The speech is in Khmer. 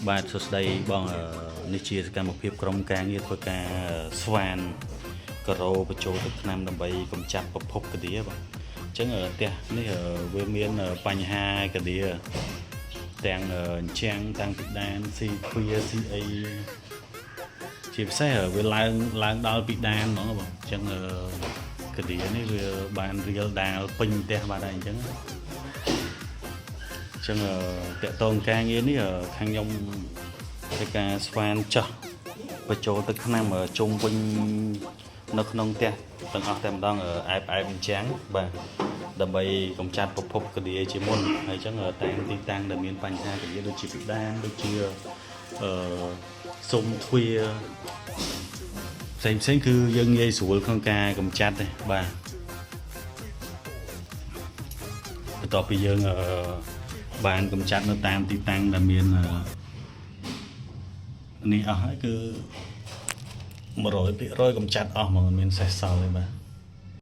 បាទសួស្តីបងនេះជាសកម្មភាពក្រុមការងារធ្វើការស្វានការ៉ូបញ្ចូលទឹកថ្នាំដើម្បីកម្ចាត់ប្រភពកាឌៀបងអញ្ចឹងផ្ទះនេះវាមានបញ្ហាកាឌៀទាំងអញ្ចាំងតាំងពីដានស៊ីទ្វាស៊ីអីជាពិសេសវាឡើងដល់ពីដានហ្មងបងអញ្ចឹងកាឌៀនេះវាបានរៀលដាលពេញផ្ទះបាទហើយអញ្ចឹងតាក់ទងការងារនេះខាងខ្ញុំធ្វើការស្វែងចោះបញ្ចូលទឹកថ្នាំជុំវិញនៅក្នុងផ្ទះទាំងអស់តែម្ដងអែបអញ្ចឹងបាទដើម្បីកម្ចាត់ប្រភពកាឌៀជាមុនហើយអញ្ចឹងតាមទីតាំងដែលមានបញ្ហាកាឌៀដូចជាពីដានដូចជាសុំទ្វាផ្សេងគឺយើងងាយស្រួលក្នុងការកម្ចាត់ទេបាទបន្ទាប់ពីយើងបានកម្ចាត់នៅតាមទីតាំងដែលមាននេះអស់ហើយគឺ 100% កម្ចាត់អស់ហ្មងមានសេសសល់ទេបាទ